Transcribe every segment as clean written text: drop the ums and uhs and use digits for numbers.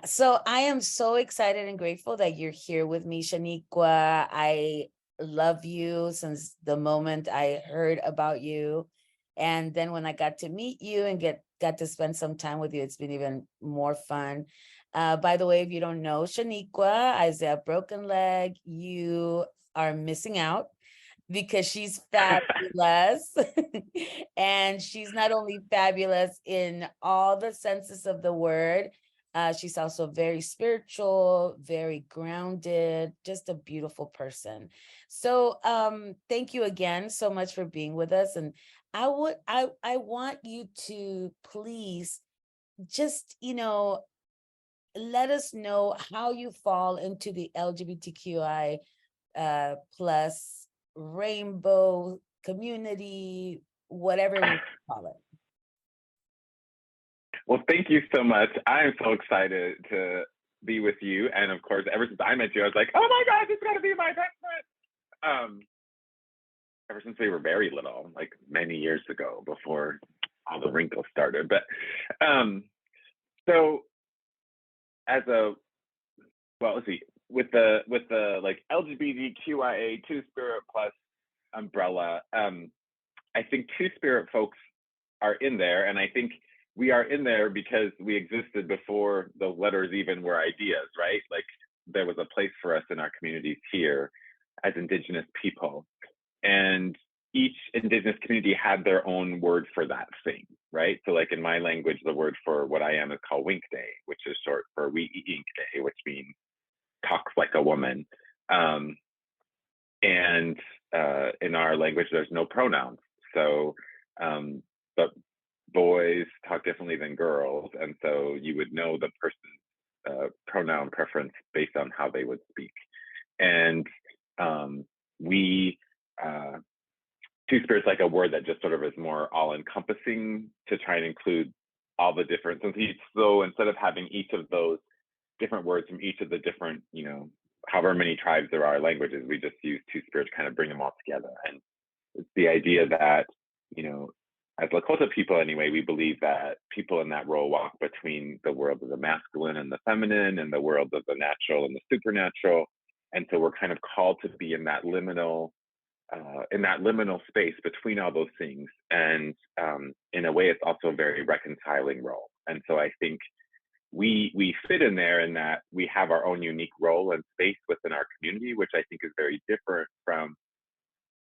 So I am so excited and grateful that you're here with me, Shaneequa. I love you since the moment I heard about you. And then when I got to meet you and got to spend some time with you, it's been even more fun. By the way, if you don't know Shaneequa, Isaiah Brokenleg, you are missing out because she's fabulous. And she's not only fabulous in all the senses of the word, she's also very spiritual, very grounded, just a beautiful person. So thank you again so much for being with us. And I want you to please just, let us know how you fall into the LGBTQI plus rainbow community, whatever we call it. Well, thank you so much. I'm so excited to be with you. And of course, ever since I met you, I was like, oh my God, this is going to be my best friend. Ever since we were very little, like many years ago, before all the wrinkles started. But so as a, well, let's see, with the like LGBTQIA Two-Spirit plus umbrella, I think Two-Spirit folks are in there, and I think we are in there because we existed before the letters even were ideas, right? Like there was a place for us in our communities here as Indigenous people, and each Indigenous community had their own word for that thing, right? So like in my language, the word for what I am is called winkté, which is short for winkté, which means talks like a woman. And in our language, there's no pronouns. So, but boys talk differently than girls. And so you would know the person's pronoun preference based on how they would speak. And Two-Spirit's like a word that just sort of is more all-encompassing to try and include all the different, so instead of having each of those different words from each of the different, however many tribes there are languages, we just use Two-Spirit to kind of bring them all together. And it's the idea that, as Lakota people anyway, we believe that people in that role walk between the world of the masculine and the feminine and the world of the natural and the supernatural. And so we're kind of called to be in that liminal space between all those things. And in a way, it's also a very reconciling role. And so I think we fit in there in that we have our own unique role and space within our community, which I think is very different from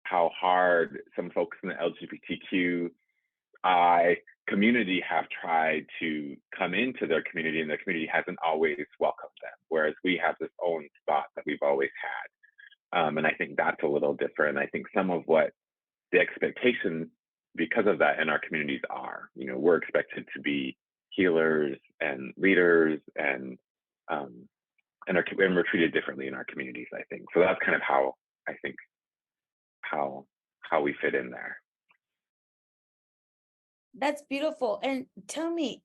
how hard some folks in the LGBTQI community have tried to come into their community, and the community hasn't always welcomed them, whereas we have this own spot that we've always had. And I think that's a little different. I think some of what the expectations because of that in our communities are, we're expected to be healers and leaders, and we're treated differently in our communities, I think. So that's kind of how I think how we fit in there. That's beautiful. And tell me,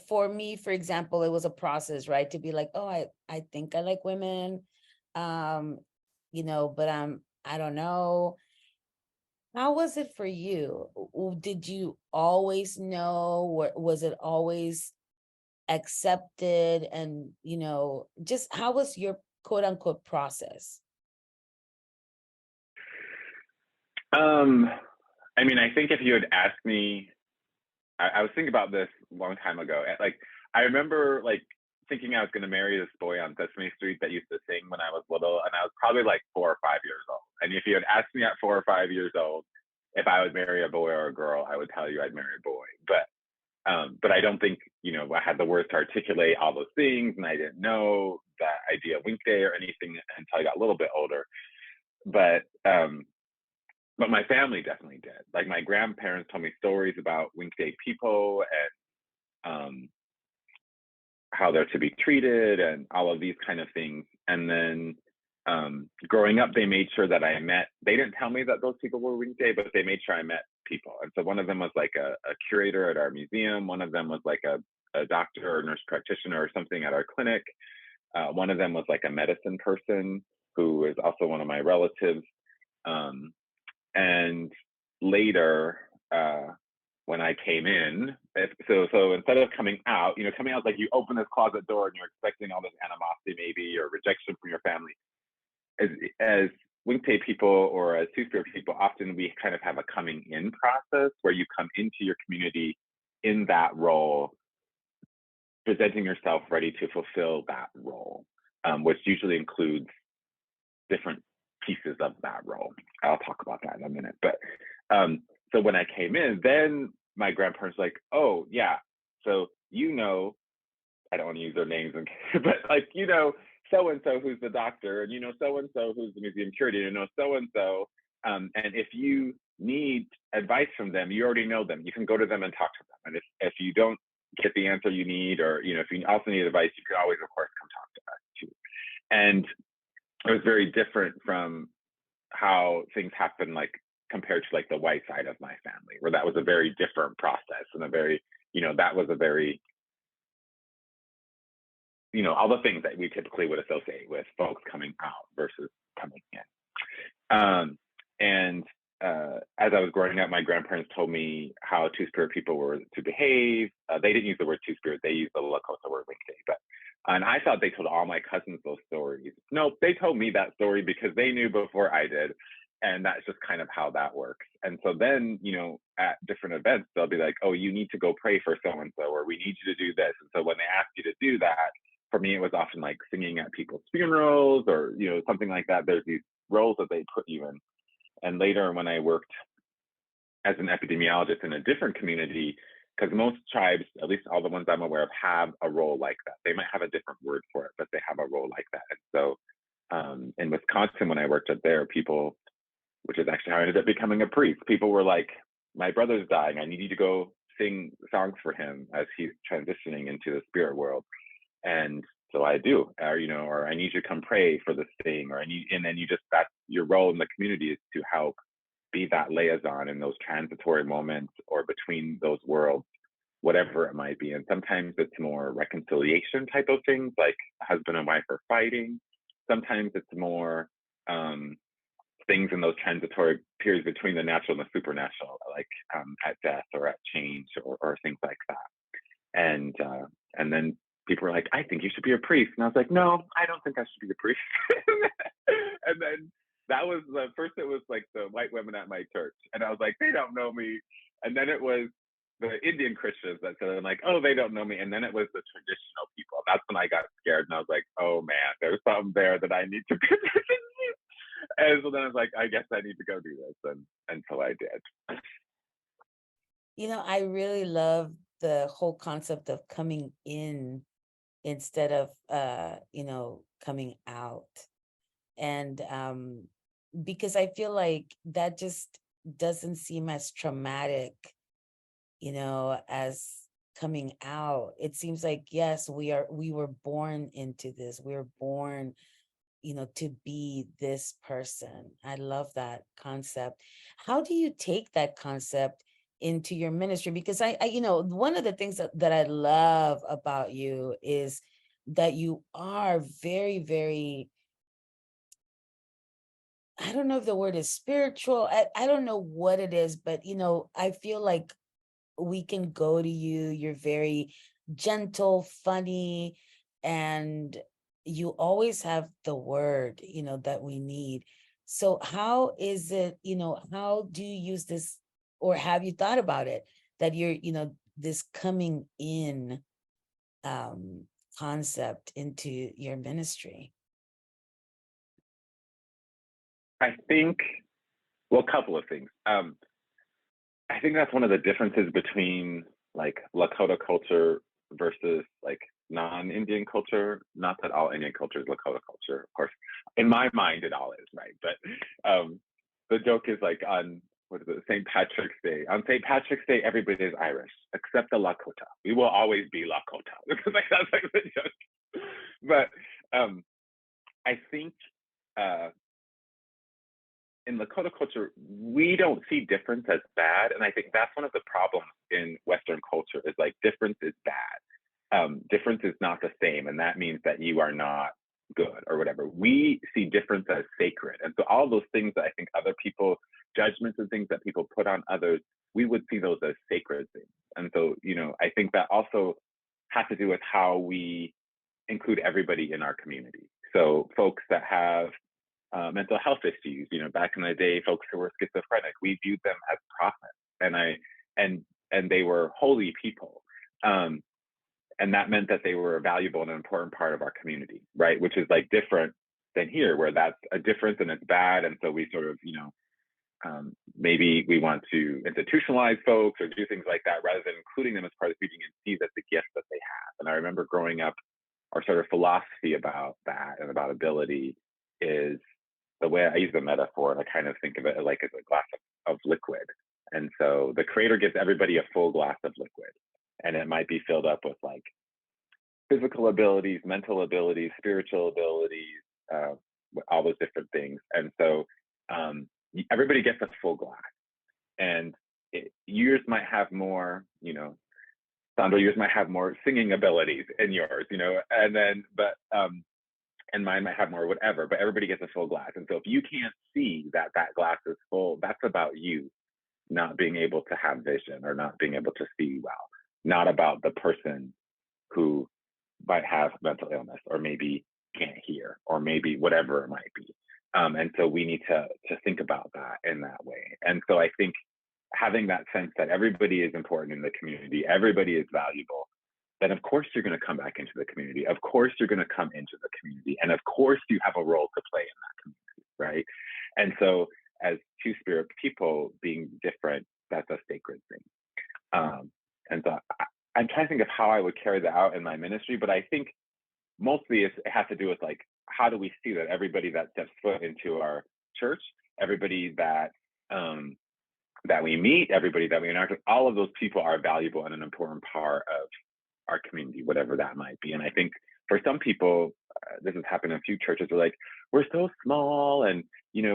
for me, for example, it was a process, right? To be like, oh, I think I like women, but I don't know. How was it for you? Did you always know, or was it always accepted? And, just how was your quote unquote process? I mean, I think if you had asked me, I was thinking about this a long time ago. Like, I remember like thinking I was going to marry this boy on Sesame Street that used to sing when I was little, and I was probably like 4 or 5 years old. And if you had asked me at 4 or 5 years old if I would marry a boy or a girl, I would tell you I'd marry a boy. But I don't think, I had the words to articulate all those things, and I didn't know that idea of winkté or anything until I got a little bit older. But my family definitely did. Like my grandparents told me stories about winkté people and how they're to be treated and all of these kind of things. And then growing up, they made sure that they didn't tell me that those people were winkté, but they made sure I met people. And so one of them was like a curator at our museum. One of them was like a doctor or nurse practitioner or something at our clinic. One of them was like a medicine person who is also one of my relatives. And later, when I came in, so instead of coming out, coming out like you open this closet door and you're expecting all this animosity maybe or rejection from your family. As winkté people or as two-spirit people, often we kind of have a coming in process where you come into your community in that role, presenting yourself ready to fulfill that role, which usually includes different pieces of that role. I'll talk about that in a minute. But so when I came in, then my grandparents were like, oh yeah, so I don't want to use their names, but like, so-and-so who's the doctor, and so-and-so who's the museum curator, so-and-so. And if you need advice from them, you already know them. You can go to them and talk to them. And if you don't get the answer you need, or, if you also need advice, you can always, of course, come talk to us too. And it was very different from how things happen, like compared to like the white side of my family, where that was a very different process and that was a very, all the things that we typically would associate with folks coming out versus coming in. And as I was growing up, my grandparents told me how two-spirit people were to behave. They didn't use the word two-spirit, they used the Lakota word winkté. And I thought they told all my cousins those stories. No, they told me that story because they knew before I did. And that's just kind of how that works. And so then, at different events, they'll be like, oh, you need to go pray for so-and-so, or we need you to do this. And so when they ask you to do that, for me, it was often like singing at people's funerals or, something like that. There's these roles that they put you in. And later when I worked as an epidemiologist in a different community, because most tribes, at least all the ones I'm aware of, have a role like that. They might have a different word for it, but they have a role like that. And so in Wisconsin, when I worked at there, people, which is actually how I ended up becoming a priest, people were like, my brother's dying. I need you to go sing songs for him as he's transitioning into the spirit world. And so I do, or I need you to come pray for this thing, and then that's your role in the community, is to help be that liaison in those transitory moments or between those worlds, whatever it might be. And sometimes it's more reconciliation type of things, like husband and wife are fighting. Sometimes it's more things in those transitory periods between the natural and the supernatural, like at death or at change or things like that. And then people were like, I think you should be a priest. And I was like, no, I don't think I should be a priest. And then that was it was like the white women at my church. And I was like, they don't know me. And then it was the Indian Christians that said, I'm like, oh, they don't know me. And then it was the traditional people. That's when I got scared. And I was like, oh man, there's something there that I need to pay attention to. And so then I was like, I guess I need to go do this. And so I did. I really love the whole concept of coming in instead of coming out. And because I feel like that just doesn't seem as traumatic, as coming out. It seems like, yes, we were born into this. We were born, to be this person. I love that concept. How do you take that concept into your ministry? Because I one of the things that I love about you is that you are very, very, I don't know if the word is spiritual. I don't know what it is, but I feel like we can go to you. You're very gentle, funny, and you always have the word, that we need. So how is it, how do you use this, or have you thought about it, that you're, this coming in concept into your ministry? I think, well, a couple of things. I think that's one of the differences between like Lakota culture versus like non-Indian culture. Not that all Indian culture is Lakota culture, of course. In my mind, it all is, right? But the joke is like on, what is it, St. Patrick's Day. On St. Patrick's Day, everybody is Irish, except the Lakota. We will always be Lakota. Like, that's like the joke. But I think in Lakota culture, we don't see difference as bad. And I think that's one of the problems in Western culture, is like difference is bad. Difference is not the same. And that means that you are not good or whatever. We see difference as sacred. And so all those things that I think other people, judgments and things that people put on others, we would see those as sacred things. And so, I think that also has to do with how we include everybody in our community. So folks that have mental health issues, back in the day, folks who were schizophrenic, we viewed them as prophets, and they were holy people. And that meant that they were a valuable and an important part of our community, right? Which is like different than here, where that's a difference and it's bad. And so we sort of, maybe we want to institutionalize folks or do things like that rather than including them as part of the community and see that the gift that they have. And I remember growing up, our sort of philosophy about that and about ability is the way I use the metaphor, and I kind of think of it like as a glass of liquid. And so the creator gives everybody a full glass of liquid, and it might be filled up with like physical abilities, mental abilities, spiritual abilities, all those different things. And so everybody gets a full glass, and yours might have more, Sandra, yours might have more singing abilities in yours, and then, and mine might have more whatever, but everybody gets a full glass. And so if you can't see that that glass is full, that's about you not being able to have vision or not being able to see well, not about the person who might have mental illness or maybe can't hear or maybe whatever it might be. And so we need to think about that in that way. And so I think having that sense that everybody is important in the community, everybody is valuable, then of course you're going to come back into the community. Of course you're going to come into the community. And of course you have a role to play in that community, right? And so as two-spirit people being different, that's a sacred thing. And so I'm trying to think of how I would carry that out in my ministry, but I think mostly it has to do with like, how do we see that everybody that steps foot into our church, everybody that that we meet, everybody that we interact with, all of those people are valuable and an important part of our community, whatever that might be. And I think for some people, this has happened in a few churches, are like, we're so small and,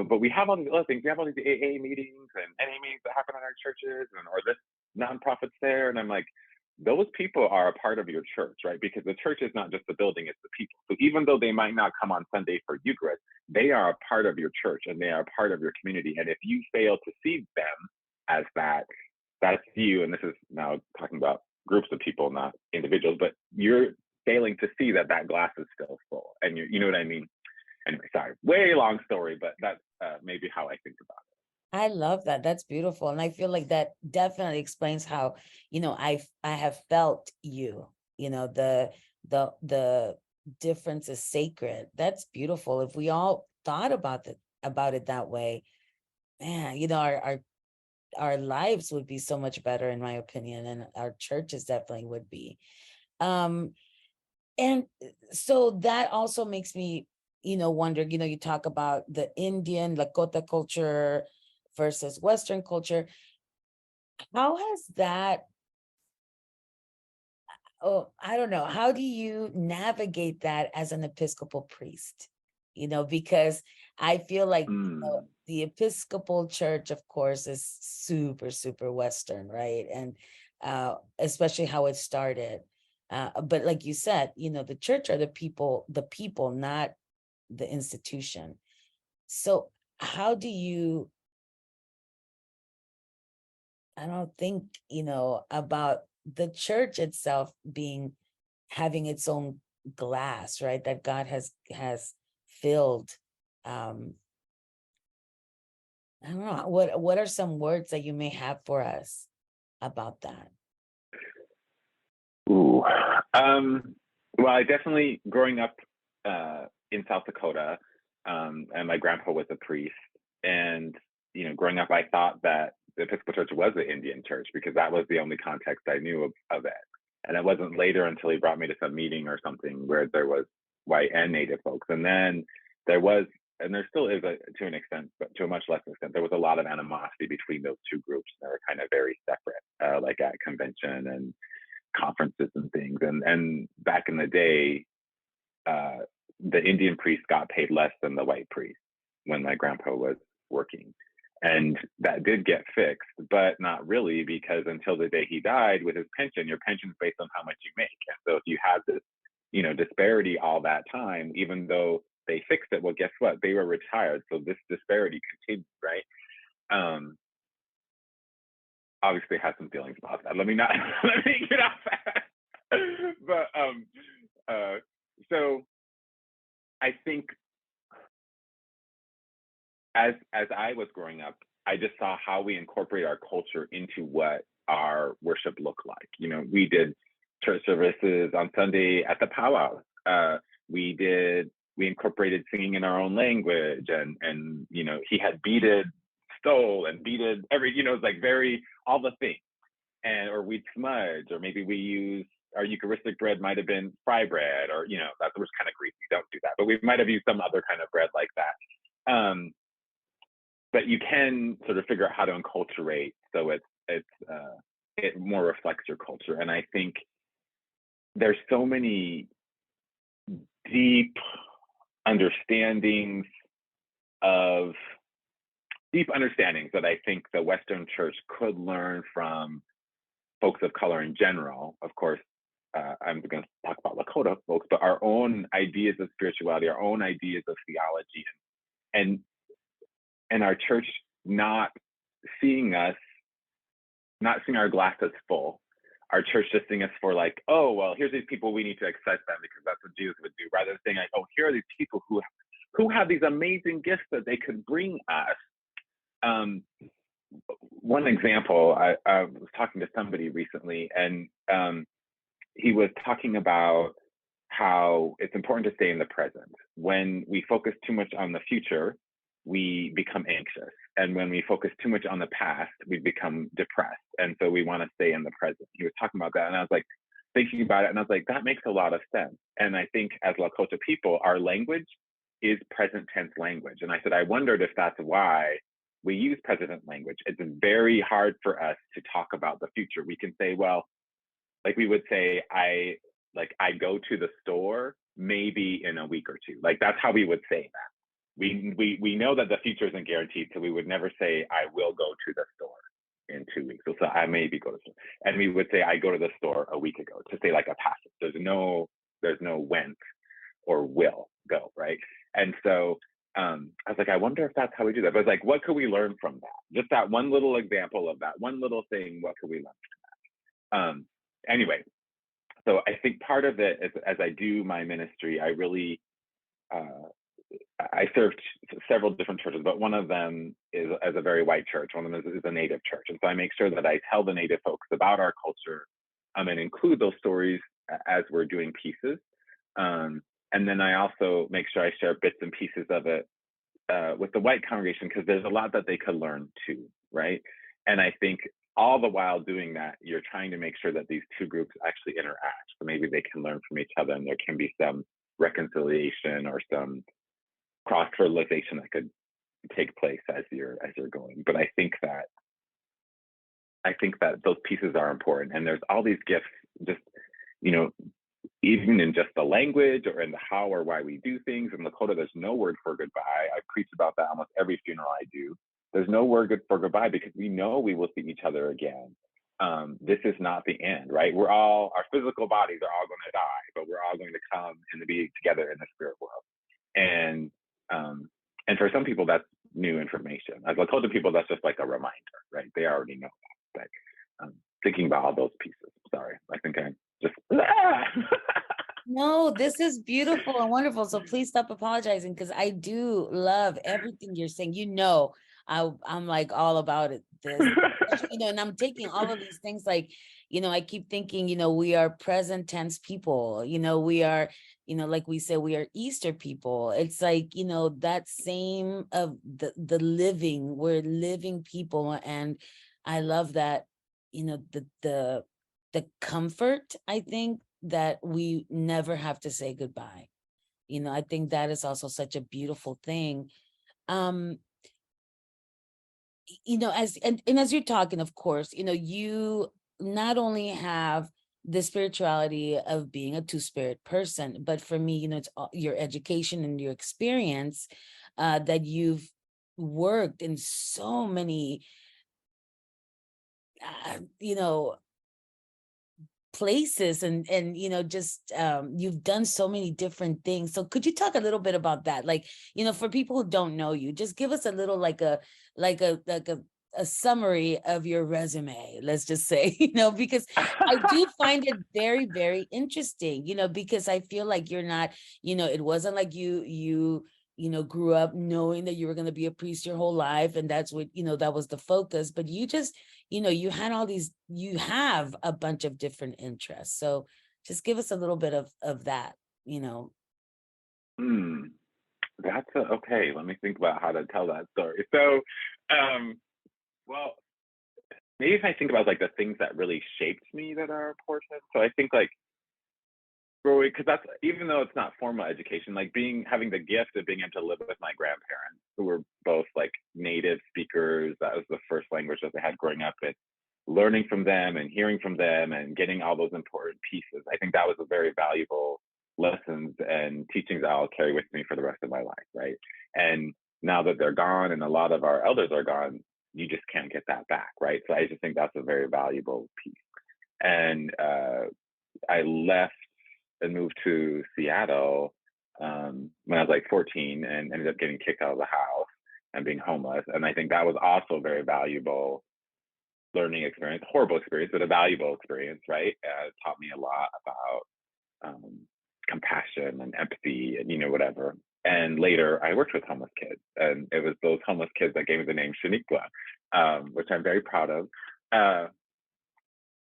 but we have all these other things. We have all these AA meetings and NA meetings that happen in our churches or this nonprofits there. And I'm like, those people are a part of your church, right? Because the church is not just the building, it's the people. So even though they might not come on Sunday for Eucharist, they are a part of your church and they are a part of your community. And if you fail to see them as that, that's you. And this is now talking about groups of people, not individuals, but you're failing to see that that glass is still full. And you know what I mean? Anyway, sorry, way long story, but that's maybe how I think about it. I love that. That's beautiful. And I feel like that definitely explains how, I have felt you, the difference is sacred. That's beautiful. If we all thought about it that way, man, our lives would be so much better, in my opinion, and our churches definitely would be. And so that also makes me, wonder, you talk about the Indian Lakota culture versus Western culture. How has that, I don't know, how do you navigate that as an Episcopal priest? Because I feel like the Episcopal Church, of course, is super, super Western, right? And especially how it started. But like you said, the church are the people, not the institution. So how do you, I don't think, about the church itself having its own glass, right? That God has filled. I don't know, what are some words that you may have for us about that? Ooh, well, I definitely growing up in South Dakota, and my grandpa was a priest, and growing up, I thought that the Episcopal Church was the Indian church because that was the only context I knew of it. And it wasn't later until he brought me to some meeting or something where there was white and Native folks, and then there was, and there still is to an extent, but to a much less extent, there was a lot of animosity between those two groups. They were kind of very separate, like at convention and conferences and things. And back in the day, the Indian priest got paid less than the white priest when my grandpa was working. And that did get fixed, but not really, because until the day he died with his pension, your pension is based on how much you make. And so if you have this, disparity all that time, even though they fixed it, well, guess what? They were retired. So this disparity continued, right? obviously have some feelings about that. Let me not let me get off that. But so I think as I was growing up, I just saw how we incorporate our culture into what our worship looked like. You know, we did church services on Sunday at the powwow. We incorporated singing in our own language, and you know, he had beaded stole and beaded every, you know, it's like very all the things. And or we'd smudge, or maybe we use our Eucharistic bread might have been fry bread, or you know, that was kind of greasy. Don't do that. But we might have used some other kind of bread like that. But you can sort of figure out how to enculturate so it more reflects your culture. And I think there's so many deep understandings that I think the Western church could learn from folks of color in general. Of course, I'm going to talk about Lakota folks, but our own ideas of spirituality, our own ideas of theology, and our church not seeing our glass as full. Our church just seeing us for like, oh, well, here's these people, we need to accept them because that's what Jesus would do, rather than saying like, oh, here are these people who have these amazing gifts that they could bring us. One example, I was talking to somebody recently, and he was talking about how it's important to stay in the present. When we focus too much on the future, we become anxious. And when we focus too much on the past, we become depressed. And so we want to stay in the present. He was talking about that. And I was like, thinking about it, and I was like, that makes a lot of sense. And I think as Lakota people, our language is present tense language. And I said, I wondered if that's why we use present language. It's very hard for us to talk about the future. We can say, well, like we would say, I go to the store maybe in a week or two. Like that's how we would say that. We know that the future isn't guaranteed, so we would never say I will go to the store in 2 weeks. So I maybe go to the store, and we would say I go to the store a week ago, to say like a passive. There's no went or will go, right? And so I was like, I wonder if that's how we do that. But I was like, what could we learn from that? Just that one little example of that one little thing. What could we learn from that? Anyway, so I think part of it is, as I do my ministry, I really I served several different churches, but one of them is as a very white church. One of them is a Native church. And so I make sure that I tell the Native folks about our culture and include those stories as we're doing pieces. And then I also make sure I share bits and pieces of it with the white congregation, because there's a lot that they could learn too, right? And I think all the while doing that, you're trying to make sure that these two groups actually interact. So maybe they can learn from each other, and there can be some reconciliation or some cross-fertilization that could take place as you're going. But I think that those pieces are important, and there's all these gifts, just, you know, even in just the language or in the how or why we do things. In Lakota, there's no word for goodbye. I preach about that almost every funeral I do. There's no word for goodbye, because we know we will see each other again. This is not the end, right? Our physical bodies are all going to die, but we're all going to come and be together in the spirit world. And for some people, that's new information. As Lakota people, that's just like a reminder, right? They already know that. But thinking about all those pieces. Sorry, I think I just. No, this is beautiful and wonderful. So please stop apologizing, because I do love everything you're saying. You know, I'm like all about it. This, you know, and I'm taking all of these things like, you know, I keep thinking, you know, we are present tense people. You know, we are, you know, like we said, we are Easter people. It's like, you know, that same of the living. We're living people, and I love that. You know, the comfort, I think, that we never have to say goodbye. You know, I think that is also such a beautiful thing. You know, and as you're talking, of course, you know, you not only have the spirituality of being a two-spirit person, but for me, you know, it's your education and your experience that you've worked in so many, you know, places, and you know, just you've done so many different things. So could you talk a little bit about that? Like, you know, for people who don't know you, just give us a little like a a summary of your resume, let's just say, because I do find it very, very interesting, because I feel like you're not, it wasn't like you grew up knowing that you were going to be a priest your whole life. And that's what, that was the focus. But you just, you had you have a bunch of different interests. So just give us a little bit of that, Hmm. Okay. Let me think about how to tell that story. So, well, maybe if I think about like the things that really shaped me that are important. So I think like growing, because that's, even though it's not formal education, like having the gift of being able to live with my grandparents who were both like native speakers. That was the first language that they had growing up. And learning from them and hearing from them and getting all those important pieces. I think that was a very valuable lessons and teachings that I'll carry with me for the rest of my life, right? And now that they're gone and a lot of our elders are gone, you just can't get that back, right? So I just think that's a very valuable piece. And I left and moved to Seattle when I was like 14 and ended up getting kicked out of the house and being homeless. And I think that was also very valuable learning experience, horrible experience, but a valuable experience, right? It taught me a lot about compassion and empathy and, whatever. And later I worked with homeless kids, and it was those homeless kids that gave me the name Shaneequa, which I'm very proud of.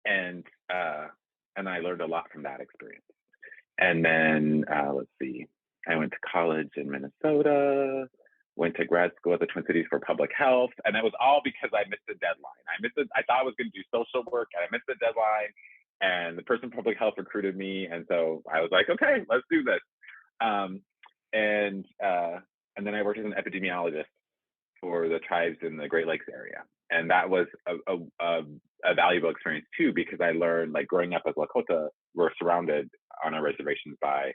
And I learned a lot from that experience. And then, let's see, I went to college in Minnesota, went to grad school at the Twin Cities for public health. And that was all because I missed the deadline. I thought I was going to do social work, and I missed the deadline. And the person from public health recruited me. And so I was like, okay, let's do this. And then I worked as an epidemiologist for the tribes in the Great Lakes area. And that was a valuable experience too, because I learned, like, growing up as Lakota, we're surrounded on our reservations by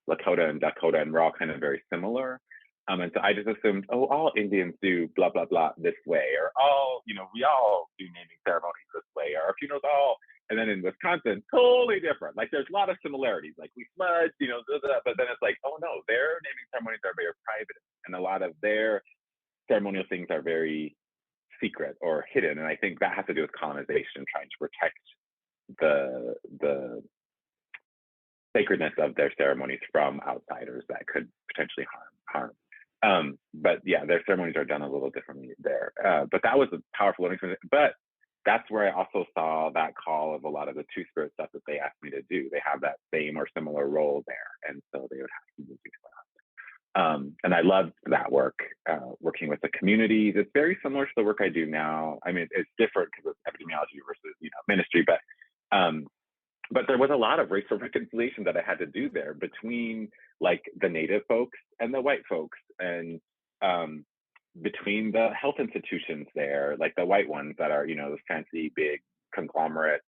Lakota and Dakota, and we're all kind of very similar. And so I just assumed, all Indians do blah, blah, blah this way, or we all do naming ceremonies this way, or our funerals all. And then in Wisconsin, totally different. Like, there's a lot of similarities. Like, we smudge, but then it's like, oh no, their naming ceremonies are very private, and a lot of their ceremonial things are very secret or hidden. And I think that has to do with colonization, trying to protect the sacredness of their ceremonies from outsiders that could potentially harm. But yeah, their ceremonies are done a little differently there. But that was a powerful learning experience. But that's where I also saw that call of a lot of the Two-Spirit stuff that they asked me to do. They have that same or similar role there, and so they would have to do stuff. And I loved that work, working with the communities. It's very similar to the work I do now. I mean, it's different because it's epidemiology versus ministry, but there was a lot of racial reconciliation that I had to do there between, like, the Native folks and the white folks, and between the health institutions there, like the white ones that are, those fancy big conglomerate,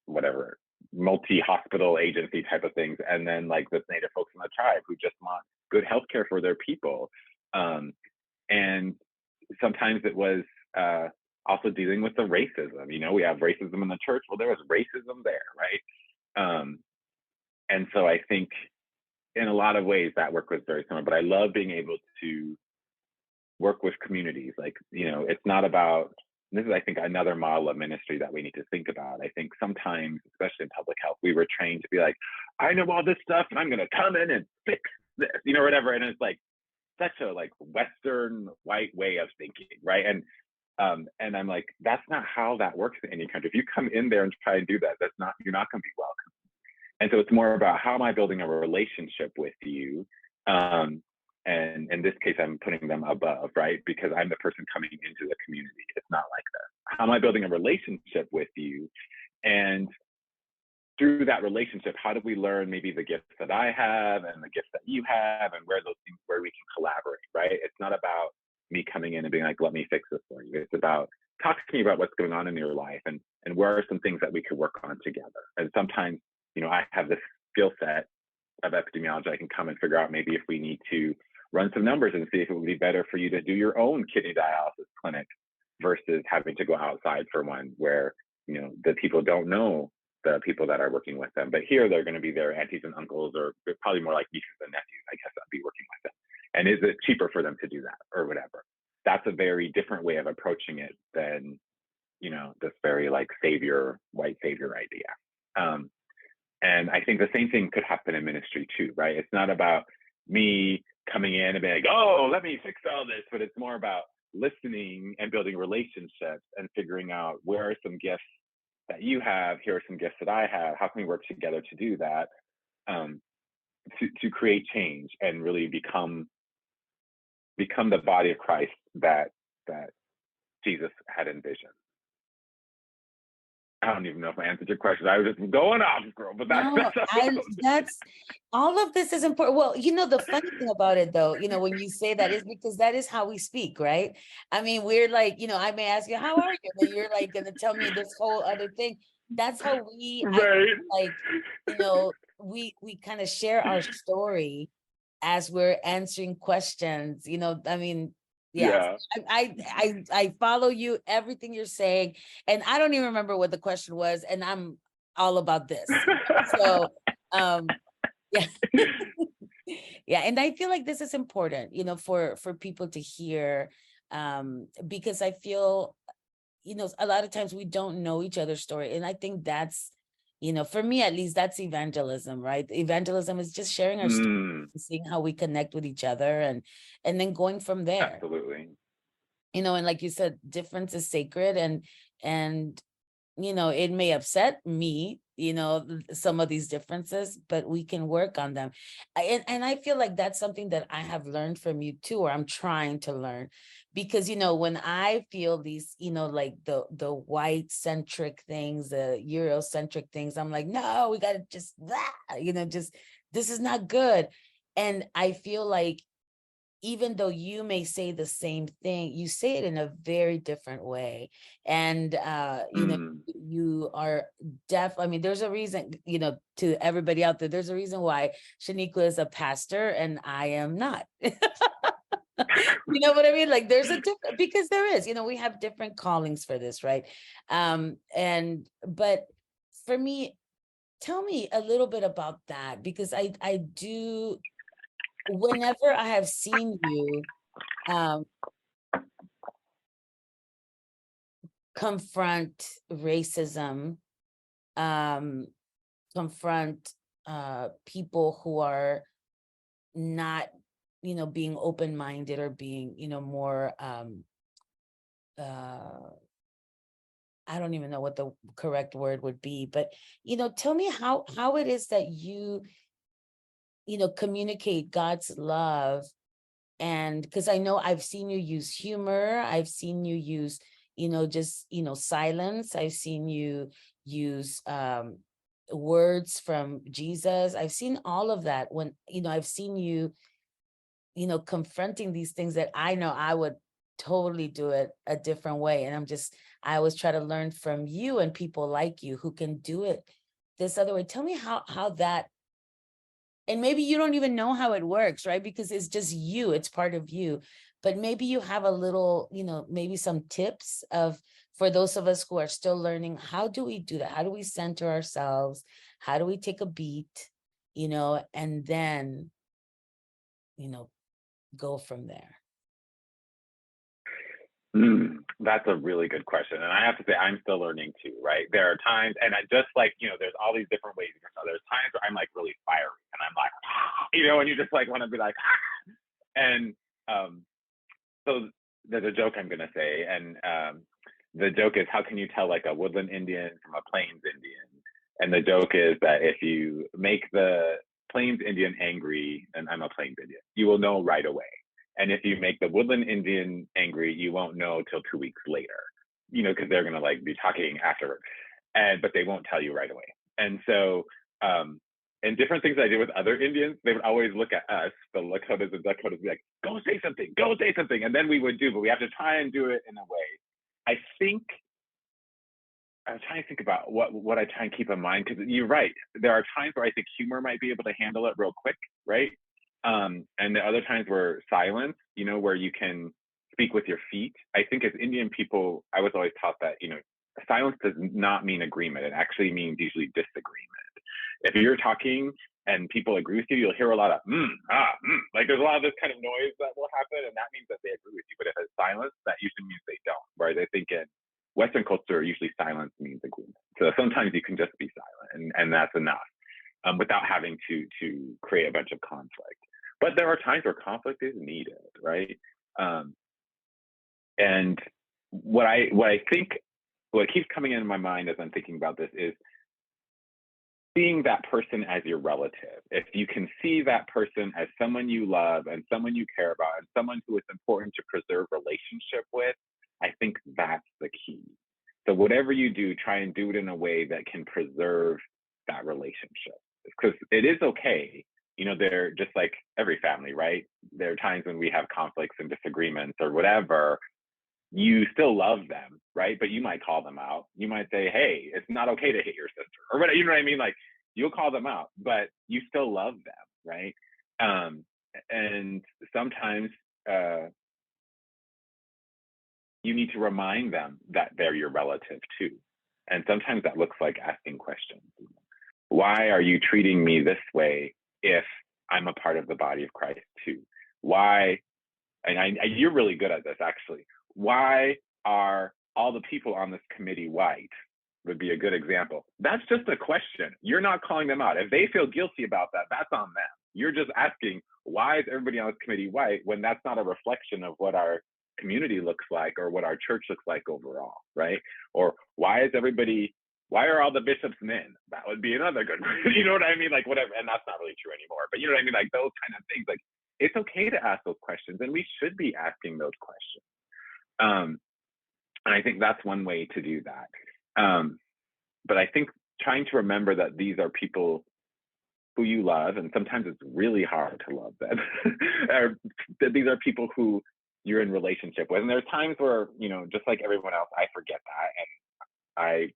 whatever, multi-hospital agency type of things, and then like the Native folks in the tribe who just want good healthcare for their people. And sometimes it was also dealing with the racism. We have racism in the church. Well, there was racism there, right? And so I think in a lot of ways that work was very similar, but I love being able to work with communities. Like, it's not about, this is, I think, another model of ministry that we need to think about. I think sometimes, especially in public health, we were trained to be like, I know all this stuff and I'm going to come in and fix this, whatever. And it's like such a like Western white way of thinking, right? And I'm like, that's not how that works in any country. If you come in there and try and do that, you're not going to be welcome. And so it's more about, how am I building a relationship with you? And in this case, I'm putting them above, right? Because I'm the person coming into the community. It's not like that. How am I building a relationship with you? And through that relationship, how do we learn maybe the gifts that I have and the gifts that you have, and where we can collaborate, right? It's not about me coming in and being like, let me fix this for you. It's about talking about what's going on in your life, and where are some things that we could work on together. And sometimes, I have this skill set of epidemiology. I can come and figure out maybe if we need to run some numbers and see if it would be better for you to do your own kidney dialysis clinic versus having to go outside for one where, the people don't know the people that are working with them. But here they're going to be their aunties and uncles, or probably more like nieces and nephews, I guess, I'd be working with them. And is it cheaper for them to do that or whatever? that's a very different way of approaching it than, you know, this very like savior, white savior idea. And I think the same thing could happen in ministry too, right? It's not about me coming in and being like, oh, let me fix all this, but it's more about listening and building relationships and figuring out where are some gifts that you have, here are some gifts that I have, how can we work together to do that, to create change and really become the body of Christ that Jesus had envisioned. I don't even know if I answered your question. I was just going off, girl, but that's all of this is important. Well, you know, the funny thing about it though, you know, when you say that is because that is how we speak, right? I mean, we're like, you know, I may ask you, how are you? And you're like gonna tell me this whole other thing. That's how right. like, you know, we kind of share our story as we're answering questions, you know, I mean, yeah. I follow you, everything you're saying, and I don't even remember what the question was, and I'm all about this. So, yeah. Yeah, and I feel like this is important, you know, for people to hear, because I feel, you know, a lot of times we don't know each other's story, and I think that's, you know, for me at least, that's evangelism, right? Evangelism is just sharing our story, seeing how we connect with each other, and then going from there. Absolutely. You know, and like you said, difference is sacred, and you know, it may upset me, you know, some of these differences, but we can work on them. And I feel like that's something that I have learned from you too, or I'm trying to learn, because, you know, when I feel these, you know, like the white centric things, the Eurocentric things, I'm like, no, we got to just, you know, just, this is not good. And I feel like, even though you may say the same thing, you say it in a very different way. And, you know, you are I mean, there's a reason, you know, to everybody out there, there's a reason why Shaneequa is a pastor and I am not. You know what I mean? Like there's a different, because there is, you know, we have different callings for this, right? But for me, tell me a little bit about that, because I do, whenever I have seen you confront racism, confront people who are not, you know, being open-minded or being, you know, more I don't even know what the correct word would be, but, you know, tell me how it is that you know, communicate God's love. And because I know I've seen you use humor, I've seen you use, you know, just, you know, silence. I've seen you use words from Jesus. I've seen all of that when, you know, I've seen you, you know, confronting these things that I know I would totally do it a different way. And I always try to learn from you and people like you who can do it this other way. Tell me how that, and maybe you don't even know how it works, right? Because it's just you, it's part of you. But maybe you have a little, you know, maybe some tips for those of us who are still learning, how do we do that? How do we center ourselves? How do we take a beat, you know, and then, you know, go from there? That's a really good question. And I have to say, I'm still learning too, right? There are times, and I just like, you know, there's all these different ways. There's times where I'm like really fiery and I'm like, you know, and you just like want to be like, and so there's a joke I'm going to say. And the joke is, how can you tell like a woodland Indian from a plains Indian? And the joke is that if you make the plains Indian angry, and I'm a plains Indian, you will know right away. And if you make the woodland Indian angry, you won't know till 2 weeks later, you know, because they're going to like be talking afterward, but they won't tell you right away. And so, and different things I did with other Indians, they would always look at us, the Lakotas and Dakotas, be like, go say something, go say something. And then we would do, but we have to try and do it in a way. I was trying to think about what I try and keep in mind, because you're right. There are times where I think humor might be able to handle it real quick, right? And the other times where silence, you know, where you can speak with your feet. I think as Indian people, I was always taught that, you know, silence does not mean agreement. It actually means usually disagreement. If you're talking and people agree with you, you'll hear a lot of like there's a lot of this kind of noise that will happen, and that means that they agree with you. But if it's silence, that usually means they don't. Whereas I think in Western culture, usually silence means agreement. So sometimes you can just be silent, and that's enough, without having to create a bunch of conflict. But there are times where conflict is needed, right? And what I think, what keeps coming into my mind as I'm thinking about this is seeing that person as your relative. If you can see that person as someone you love and someone you care about and someone who is important to preserve relationship with, I think that's the key. So whatever you do, try and do it in a way that can preserve that relationship. Because it is okay, they're just like every family, right? There are times when we have conflicts and disagreements or whatever. You still love them, right? But you might call them out. You might say, hey, it's not okay to hit your sister, or whatever, you know what I mean? Like, you'll call them out, but you still love them, right? And sometimes you need to remind them that they're your relative too. And sometimes that looks like asking questions. Why are you treating me this way if I'm a part of the body of Christ too? Why, and you're really good at this actually, why are all the people on this committee white? Would be a good example. That's just a question. You're not calling them out. If they feel guilty about that, that's on them. You're just asking, why is everybody on this committee white, when that's not a reflection of what our community looks like or what our church looks like overall, right? Or why are all the bishops men? That would be another good question. You know what I mean? Like, whatever. And that's not really true anymore, but you know what I mean? Like, those kind of things. Like, it's okay to ask those questions, and we should be asking those questions. And I think that's one way to do that. But I think trying to remember that these are people who you love, and sometimes it's really hard to love them. Or that these are people who you're in relationship with. And there's times where, just like everyone else, I forget that, and I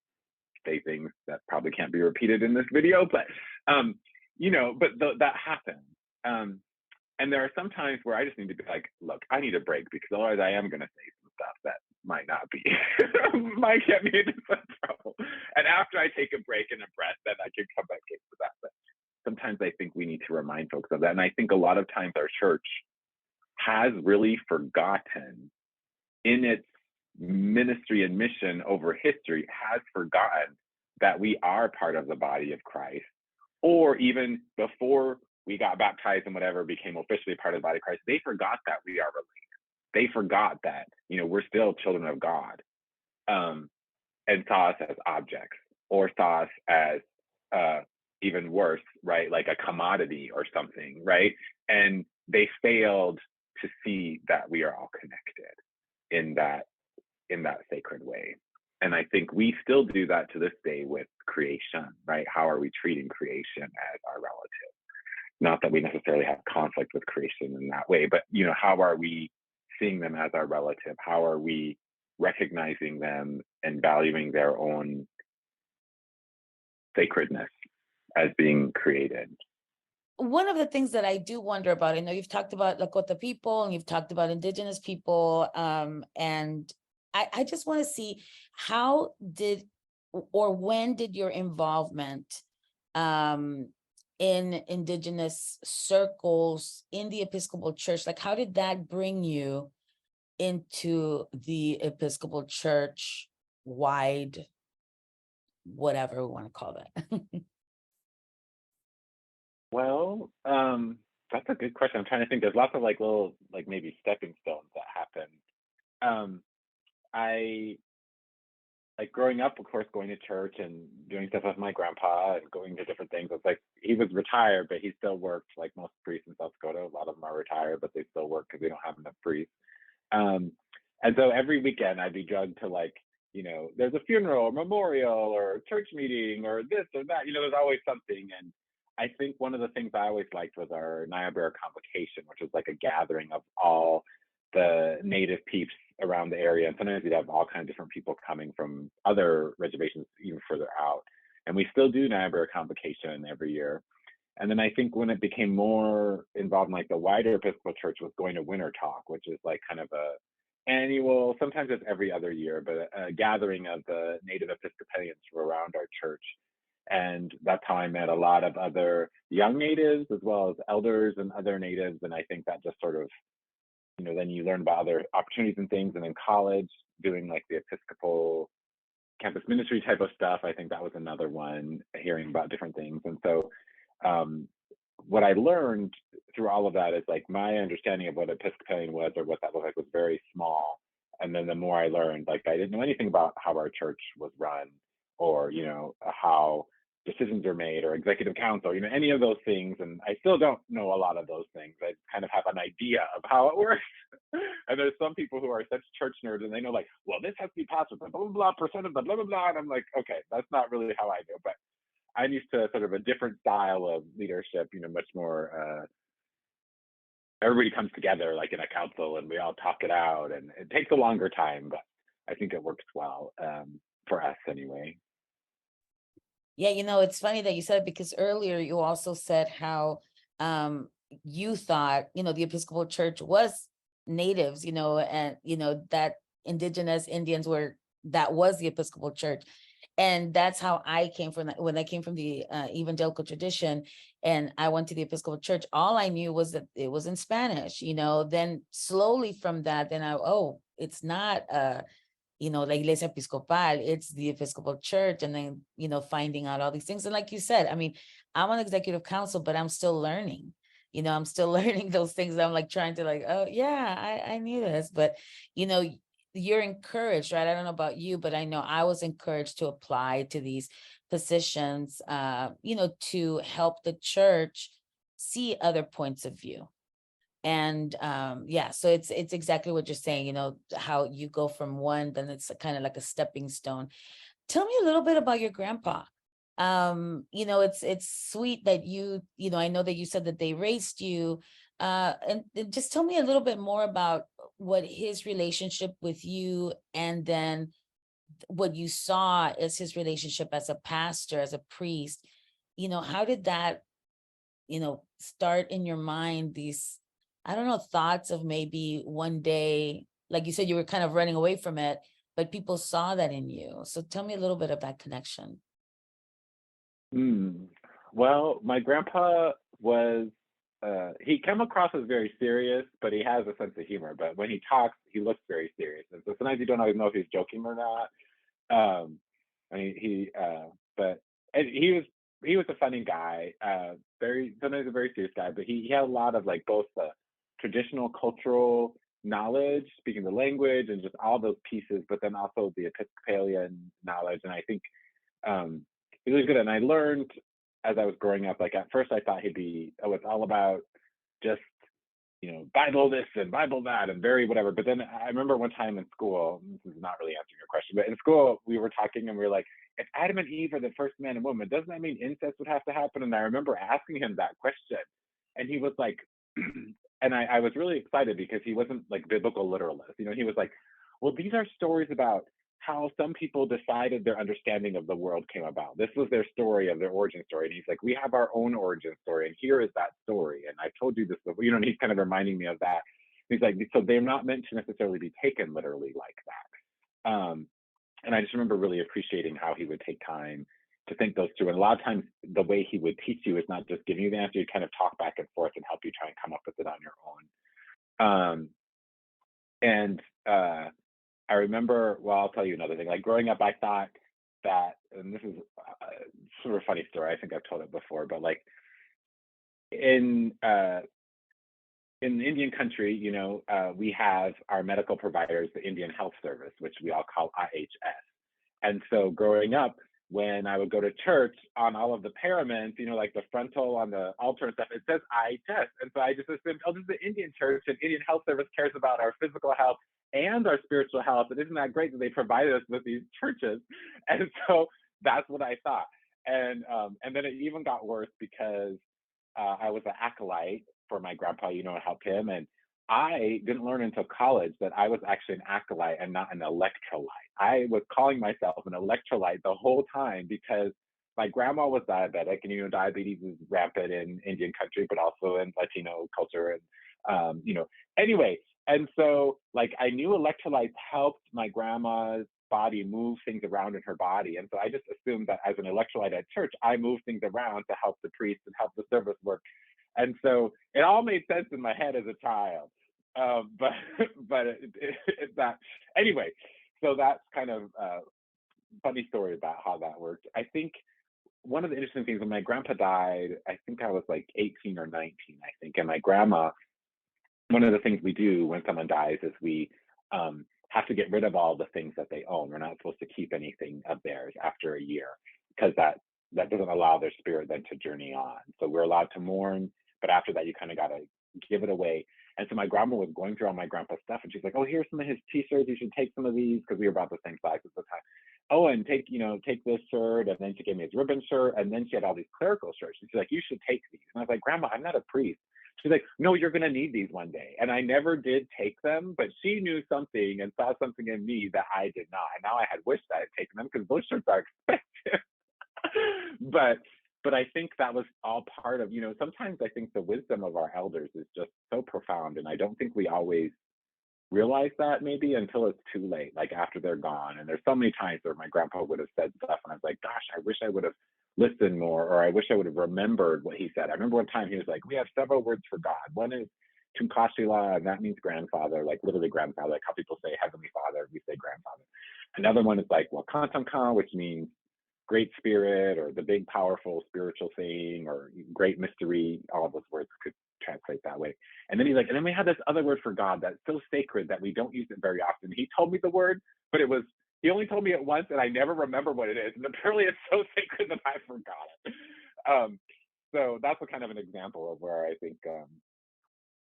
say things that probably can't be repeated in this video, but that happens. And there are some times where I just need to be like, look, I need a break, because otherwise I am going to say some stuff that might not be, might get me into some trouble. And after I take a break and a breath, then I can come back into that. But sometimes I think we need to remind folks of that. And I think a lot of times our church has really forgotten, in its ministry and mission over history, has forgotten that we are part of the body of Christ, or even before we got baptized and whatever, became officially part of the body of Christ, they forgot that we are related. They forgot that, we're still children of God, and saw us as objects, or saw us as even worse, right? Like a commodity or something, right? And they failed to see that we are all connected in that sacred way. And I think we still do that to this day with creation, right? How are we treating creation as our relative? Not that we necessarily have conflict with creation in that way, but how are we seeing them as our relative? How are we recognizing them and valuing their own sacredness as being created? One of the things that I do wonder about, I know you've talked about Lakota people and you've talked about Indigenous people, and I just want to see, how did, or when did your involvement in Indigenous circles in the Episcopal Church, like how did that bring you into the Episcopal Church wide, whatever we want to call that? Well, that's a good question. I'm trying to think. There's lots of little maybe stepping stones that happen. I growing up, of course, going to church and doing stuff with my grandpa and going to different things. It's like he was retired, but he still worked, like most priests in South Dakota. A lot of them are retired, but they still work because they don't have enough priests. And so every weekend I'd be drugged to there's a funeral or memorial or church meeting or this or that. There's always something. And I think one of the things I always liked was our Niobrara Convocation, which was like a gathering of all the native peeps around the area. And sometimes we'd have all kinds of different people coming from other reservations even further out. And we still do Niobrara Convocation every year. And then I think when it became more involved in the wider Episcopal Church, was going to Winter Talk, which is kind of a annual, sometimes it's every other year, but a gathering of the native Episcopalians from around our church. And that's how I met a lot of other young natives as well as elders and other natives. And I think that just sort of, then you learn about other opportunities and things. And in college, doing like the Episcopal campus ministry type of stuff, I think that was another one, hearing about different things. And so um, what I learned through all of that is like my understanding of what Episcopalian was or what that looked like was very small. And then the more I learned, like I didn't know anything about how our church was run or, how decisions are made or executive council, any of those things. And I still don't know a lot of those things. I kind of have an idea of how it works. And there's some people who are such church nerds and they know like, well, this has to be passed with the blah, blah, blah percent of the blah, blah, blah. And I'm like, okay, that's not really how I do. But I'm used to sort of a different style of leadership, much more, everybody comes together like in a council and we all talk it out, and it takes a longer time, but I think it works well for us anyway. Yeah, it's funny that you said it because earlier you also said how you thought, the Episcopal Church was natives, and that indigenous Indians that was the Episcopal Church. And that's how I came from when I came from the evangelical tradition and I went to the Episcopal Church. All I knew was that it was in Spanish, then slowly from that, then it's not La Iglesia Episcopal, it's the Episcopal Church. And then, finding out all these things. And like you said, I mean, I'm on executive council, but I'm still learning, I'm still learning those things. I'm like trying to like, oh yeah, I knew this, but you're encouraged, right? I don't know about you, but I know I was encouraged to apply to these positions, to help the church see other points of view. And yeah, so it's exactly what you're saying, how you go from one, then it's kind of like a stepping stone. Tell me a little bit about your grandpa. It's sweet that I know that you said that they raised you, and just tell me a little bit more about what his relationship with you, and then what you saw as his relationship as a pastor, as a priest. How did that start in your mind, these, I don't know, thoughts of maybe one day, like you said, you were kind of running away from it, but people saw that in you. So tell me a little bit of that connection. Well, my grandpa was, he came across as very serious, but he has a sense of humor. But when he talks, he looks very serious. And so sometimes you don't always know if he's joking or not. I mean, but and he was a funny guy, sometimes a very serious guy, but he had a lot of like both the traditional cultural knowledge, speaking the language, and just all those pieces, but then also the Episcopalian knowledge. And I think he was good. And I learned as I was growing up, like at first I thought it's all about just Bible this and Bible that and very whatever. But then I remember one time in school, this is not really answering your question, but in school we were talking and we were like, if Adam and Eve are the first man and woman, doesn't that mean incest would have to happen? And I remember asking him that question, and he was like, and I was really excited because he wasn't like biblical literalist. He was like, well, these are stories about how some people decided their understanding of the world came about. This was their story of their origin story. And he's like, we have our own origin story, and here is that story. And I told you this before, and he's kind of reminding me of that. He's like, so they're not meant to necessarily be taken literally like that. And I just remember really appreciating how he would take time to think those through. And a lot of times the way he would teach you is not just giving you the answer, you kind of talk back and forth and help you try and come up with it on your own. And I remember, well, I'll tell you another thing. Like growing up, I thought that, and this is sort of a funny story. I think I've told it before, but like in Indian country, we have our medical providers, the Indian Health Service, which we all call IHS. And so growing up, when I would go to church, on all of the paraments, like the frontal on the altar and stuff, it says IHS. And so I just assumed, oh, this is the Indian church, and Indian Health Service cares about our physical health and our spiritual health. And isn't that great that they provided us with these churches? And so that's what I thought. And then it even got worse because I was an acolyte for my grandpa, help him. And I didn't learn until college that I was actually an acolyte and not an electrolyte. I was calling myself an electrolyte the whole time because my grandma was diabetic, and diabetes is rampant in Indian country, but also in Latino culture, and anyway. And so like I knew electrolytes helped my grandma's body move things around in her body. And so I just assumed that as an electrolyte at church, I move things around to help the priest and help the service work. And so it all made sense in my head as a child. But it's not. Anyway, so that's kind of a funny story about how that worked. I think one of the interesting things when my grandpa died, I think I was like 18 or 19, I think. And my grandma, one of the things we do when someone dies is we have to get rid of all the things that they own. We're not supposed to keep anything of theirs after a year because that doesn't allow their spirit then to journey on. So we're allowed to mourn, but after that, you kind of got to give it away. And so my grandma was going through all my grandpa's stuff, and she's like, "Oh, here's some of his T-shirts. You should take some of these," because we were about the same size at the time. "Oh, and take this shirt," and then she gave me his ribbon shirt, and then she had all these clerical shirts. And she's like, "You should take these." And I was like, "Grandma, I'm not a priest." She's like, "No, you're gonna need these one day." And I never did take them, but she knew something and saw something in me that I did not. And now I had wished I had taken them because those shirts are expensive. but I think that was all part of, sometimes I think the wisdom of our elders is just so profound. And I don't think we always realize that maybe until it's too late, like after they're gone. And there's so many times where my grandpa would have said stuff and I was like, gosh, I wish I would have listened more, or I wish I would have remembered what he said. I remember one time he was like, we have several words for God. One is Tunkashila, and that means grandfather, like literally grandfather, like how people say Heavenly Father, we say grandfather. Another one is like Wakantanka, which means great spirit or the big powerful spiritual thing or great mystery. All of those words could translate that way. And then he's like, and then we have this other word for God that's so sacred that we don't use it very often. He told me the word, but he only told me it once and I never remember what it is. And apparently it's so sacred that I forgot it. So that's a kind of an example of where I think,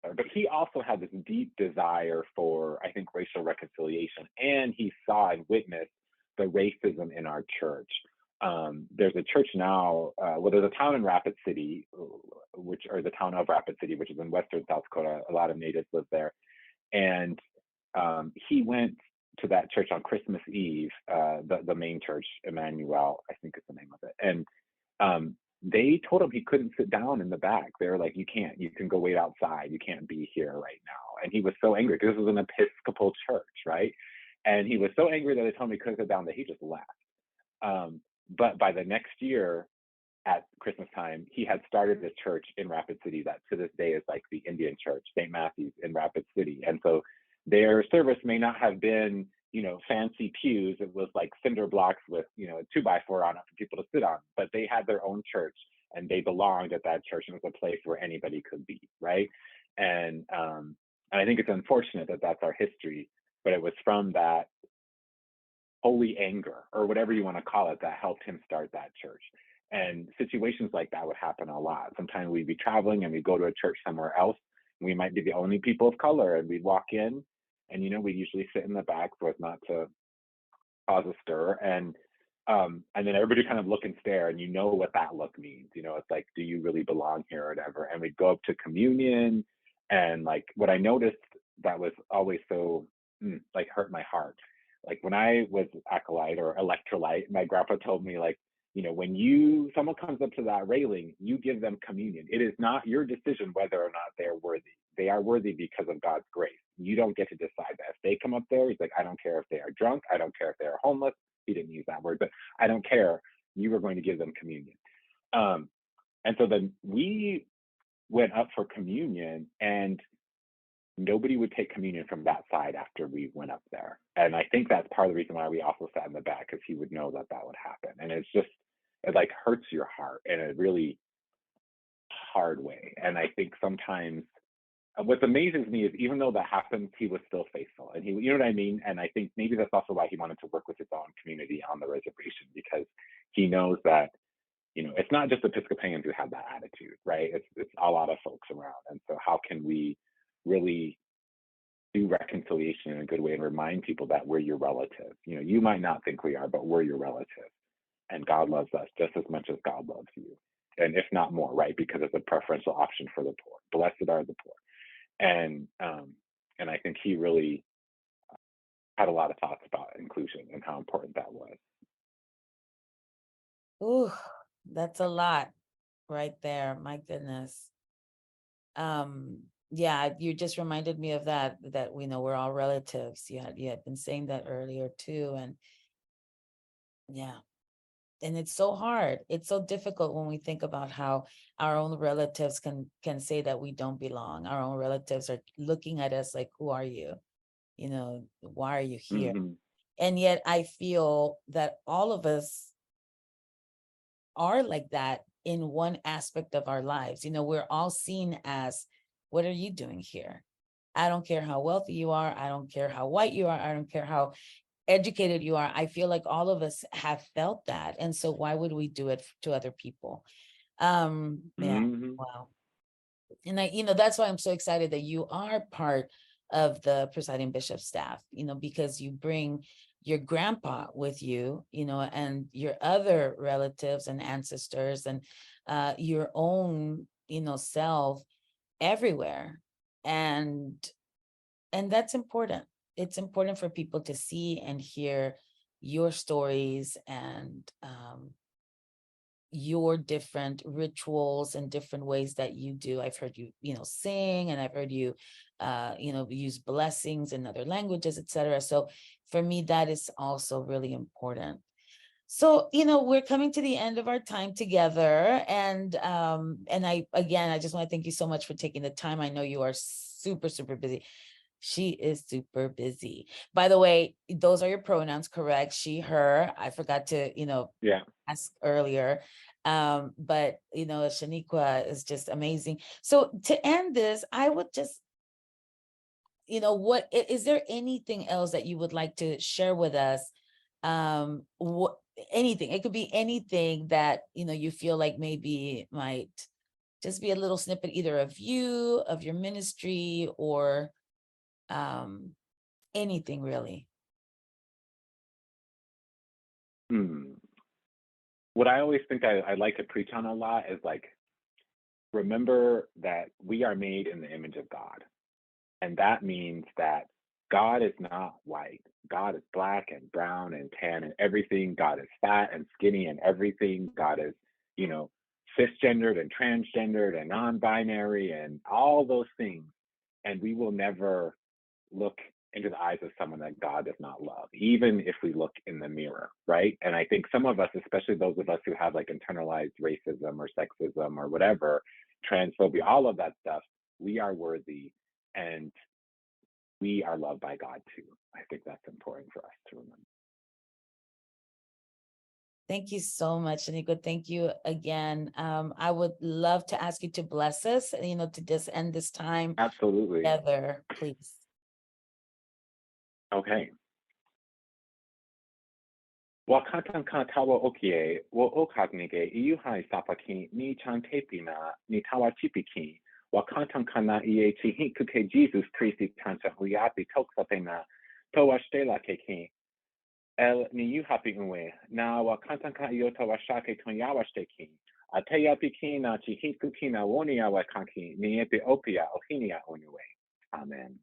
but he also had this deep desire for, I think, racial reconciliation. And he saw and witnessed the racism in our church. There's a church now, there's a town in Rapid City, the town of Rapid City, which is in western South Dakota. A lot of natives live there. And he went to that church on Christmas Eve, the main church, Emmanuel, I think is the name of it. And they told him he couldn't sit down in the back. They were like, you can go wait outside. You can't be here right now. And he was so angry because this was an Episcopal church, right? And he was so angry that they told him he couldn't sit down that he just left. But by the next year at Christmas time, he had started a church in Rapid City that to this day is like the Indian church, St. Matthew's in Rapid City. And so their service may not have been, fancy pews. It was like cinder blocks with, a 2x4 on it for people to sit on, but they had their own church and they belonged at that church. And it was a place where anybody could be, right? And I think it's unfortunate that that's our history, but it was from that holy anger or whatever you want to call it that helped him start that church. And situations like that would happen a lot. Sometimes we'd be traveling and we'd go to a church somewhere else. We might be the only people of color and we'd walk in and, we usually sit in the back so as not to cause a stir. And then everybody kind of look and stare and what that look means. It's like, do you really belong here or whatever? And we'd go up to communion. And like what I noticed that was always so like hurt my heart. Like when I was acolyte or electrolyte, my grandpa told me like, when someone comes up to that railing, you give them communion. It is not your decision whether or not they're worthy. They are worthy because of God's grace. You don't get to decide that. If they come up there, he's like, I don't care if they are drunk. I don't care if they are homeless. He didn't use that word, but I don't care. You are going to give them communion. And so then we went up for communion and nobody would take communion from that side after we went up there. And I think that's part of the reason why we also sat in the back, because he would know that would happen. And it like hurts your heart in a really hard way. And I think sometimes what amazes me is even though that happens, he was still faithful. And he, you know what I mean? And I think maybe that's also why he wanted to work with his own community on the reservation, because he knows that, it's not just Episcopalians who have that attitude, right? It's a lot of folks around. And so how can we really do reconciliation in a good way and remind people that we're your relative? You might not think we are, but we're your relative. And God loves us just as much as God loves you. And if not more, right? Because it's a preferential option for the poor. Blessed are the poor. And I think he really had a lot of thoughts about inclusion and how important that was. Ooh, that's a lot right there. My goodness. Yeah, you just reminded me of that we know we're all relatives. You had been saying that earlier too. And yeah, and it's so hard. It's so difficult when we think about how our own relatives can say that we don't belong. Our own relatives are looking at us like, who are you? Why are you here? Hmm. And yet I feel that all of us are like that in one aspect of our lives. We're all seen as, what are you doing here? I don't care how wealthy you are. I don't care how white you are. I don't care how educated you are. I feel like all of us have felt that. And so why would we do it to other people? Yeah. Hmm. Wow. And that's why I'm so excited that you are part of the presiding bishop staff, because you bring your grandpa with you, and your other relatives and ancestors and your own, self everywhere. And that's important. It's important for people to see and hear your stories and your different rituals and different ways that you do. I've heard you, sing, and I've heard you, use blessings in other languages, etc. So for me, that is also really important. So, we're coming to the end of our time together. And I just want to thank you so much for taking the time. I know you are super, super busy. She is super busy. By the way, those are your pronouns, correct? She, her. I forgot to, Yeah. ask earlier. But Shaneequa is just amazing. So to end this, I would just, what is there anything else that you would like to share with us? What anything, it could be anything that you feel like maybe might just be a little snippet either of you, of your ministry, or anything really. Hmm. What I always think I like to preach on a lot is like, remember that we are made in the image of God. And that means that God is not white. God is black and brown and tan and everything. God is fat and skinny and everything. God is, you know, cisgendered and transgendered and non-binary and all those things. And we will never look into the eyes of someone that God does not love, even if we look in the mirror, right? And I think some of us, especially those of us who have like internalized racism or sexism or whatever, transphobia, all of that stuff, we are worthy and we are loved by God too. I think that's important for us to remember. Thank you so much, Shaneequa. Thank you again. I would love to ask you to bless us, to just end this time Absolutely. together, please. Okay. Wakatan ka tawa okie, wo okagnige iuhai sapaki ni chantepina ni tawa chipiki. Wakatan kana ie chihikuke Jesus Christi tancha huyapi toksapena towa stela keki. El ni yuhapi unwe, na wakatan ka iota washake tonyawa steki. Ateya piki na chihikuki na wonia wakanki ni epi opia ohinia unwe. Amen.